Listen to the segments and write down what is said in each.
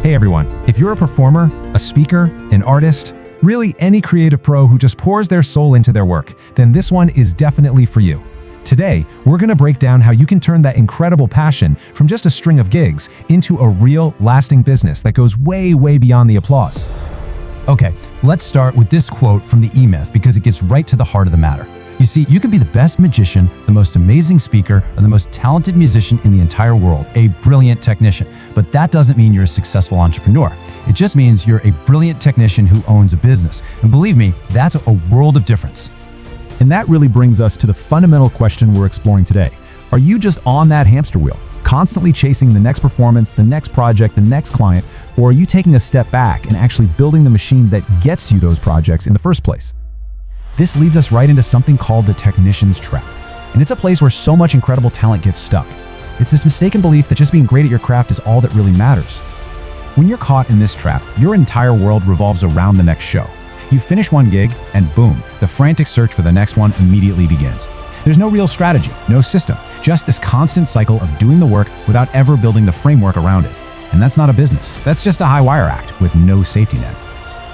Hey everyone, if you're a performer, a speaker, an artist, really any creative pro who just pours their soul into their work, then this one is definitely for you. Today, we're going to break down how you can turn that incredible passion from just a string of gigs into a real, lasting business that goes way, way beyond the applause. Okay, let's start with this quote from the E-Myth because it gets right to the heart of the matter. You see, you can be the best magician, the most amazing speaker, or the most talented musician in the entire world, a brilliant technician. But that doesn't mean you're a successful entrepreneur. It just means you're a brilliant technician who owns a business. And believe me, that's a world of difference. And that really brings us to the fundamental question we're exploring today. Are you just on that hamster wheel, constantly chasing the next performance, the next project, the next client, or are you taking a step back and actually building the machine that gets you those projects in the first place? This leads us right into something called the technician's trap. And it's a place where so much incredible talent gets stuck. It's this mistaken belief that just being great at your craft is all that really matters. When you're caught in this trap, your entire world revolves around the next show. You finish one gig, and boom, the frantic search for the next one immediately begins. There's no real strategy, no system, just this constant cycle of doing the work without ever building the framework around it. And that's not a business. That's just a high-wire act with no safety net.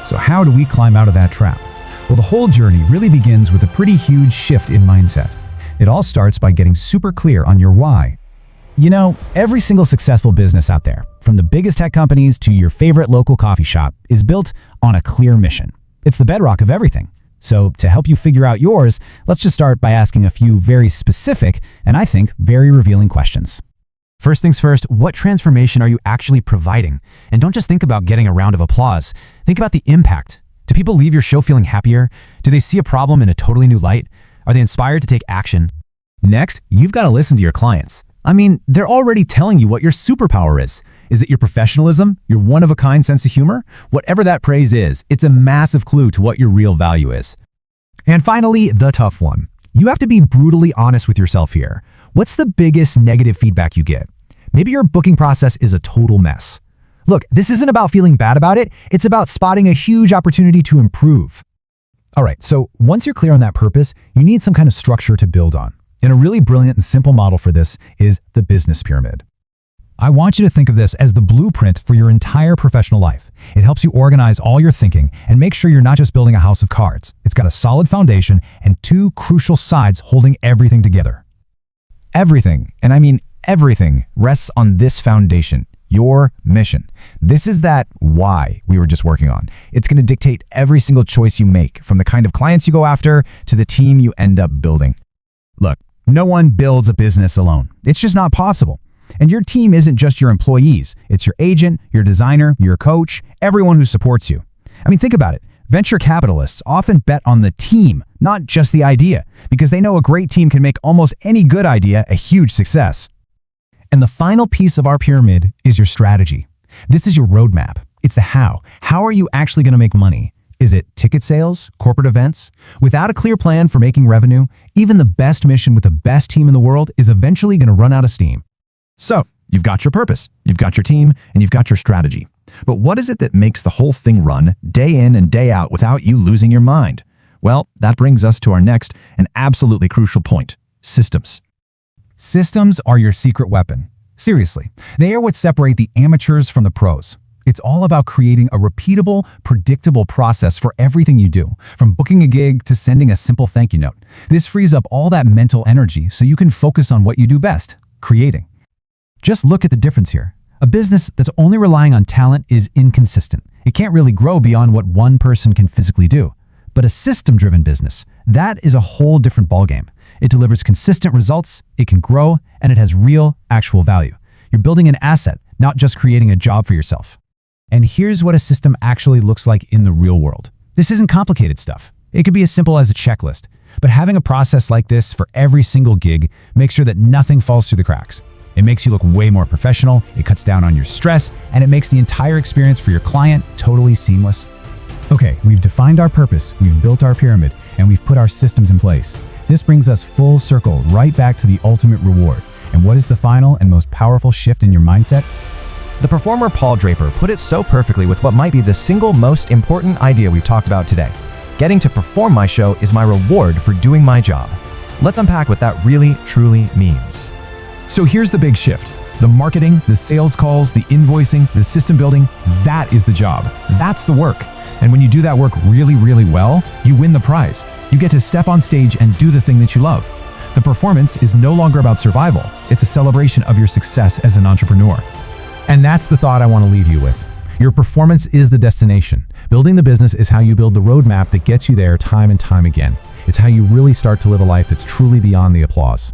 So how do we climb out of that trap? Well, the whole journey really begins with a pretty huge shift in mindset. It all starts by getting super clear on your why. You know, every single successful business out there, from the biggest tech companies to your favorite local coffee shop, is built on a clear mission. It's the bedrock of everything. So to help you figure out yours, let's just start by asking a few very specific and I think very revealing questions. First things first, what transformation are you actually providing? And don't just think about getting a round of applause. Think about the impact. Do people leave your show feeling happier? Do they see a problem in a totally new light? Are they inspired to take action? Next, you've got to listen to your clients. I mean, they're already telling you what your superpower is. Is it your professionalism, your one-of-a-kind sense of humor? Whatever that praise is, it's a massive clue to what your real value is. And finally, the tough one. You have to be brutally honest with yourself here. What's the biggest negative feedback you get? Maybe your booking process is a total mess. Look, this isn't about feeling bad about it. It's about spotting a huge opportunity to improve. All right, so once you're clear on that purpose, you need some kind of structure to build on. And a really brilliant and simple model for this is the business pyramid. I want you to think of this as the blueprint for your entire professional life. It helps you organize all your thinking and make sure you're not just building a house of cards. It's got a solid foundation and two crucial sides holding everything together. Everything, and I mean everything, rests on this foundation. Your mission. This is that why we were just working on. It's going to dictate every single choice you make, from the kind of clients you go after to the team you end up building. Look, no one builds a business alone. It's just not possible. And your team isn't just your employees. It's your agent, your designer, your coach, everyone who supports you. I mean, think about it. Venture capitalists often bet on the team, not just the idea, because they know a great team can make almost any good idea a huge success. And the final piece of our pyramid is your strategy. This is your roadmap. It's the how. How are you actually going to make money? Is it ticket sales, corporate events? Without a clear plan for making revenue, even the best mission with the best team in the world is eventually going to run out of steam. So, you've got your purpose, you've got your team, and you've got your strategy. But what is it that makes the whole thing run day in and day out without you losing your mind? Well, that brings us to our next and absolutely crucial point: systems. Systems are your secret weapon. Seriously, they are what separate the amateurs from the pros. It's all about creating a repeatable, predictable process for everything you do, from booking a gig to sending a simple thank you note. This frees up all that mental energy so you can focus on what you do best: creating. Just look at the difference here. A business that's only relying on talent is inconsistent. It can't really grow beyond what one person can physically do. But a system-driven business, that is a whole different ballgame. It delivers consistent results, it can grow, and it has real, actual value. You're building an asset, not just creating a job for yourself. And here's what a system actually looks like in the real world. This isn't complicated stuff. It could be as simple as a checklist. But having a process like this for every single gig makes sure that nothing falls through the cracks. It makes you look way more professional, it cuts down on your stress, and it makes the entire experience for your client totally seamless. Okay, we've defined our purpose, we've built our pyramid, and we've put our systems in place. This brings us full circle right back to the ultimate reward. And what is the final and most powerful shift in your mindset? The performer Paul Draper put it so perfectly with what might be the single most important idea we've talked about today. Getting to perform my show is my reward for doing my job. Let's unpack what that really, truly means. So here's the big shift. The marketing, the sales calls, the invoicing, the system building, that is the job. That's the work. And when you do that work really, really well, you win the prize. You get to step on stage and do the thing that you love. The performance is no longer about survival. It's a celebration of your success as an entrepreneur. And that's the thought I want to leave you with. Your performance is the destination. Building the business is how you build the roadmap that gets you there time and time again. It's how you really start to live a life that's truly beyond the applause.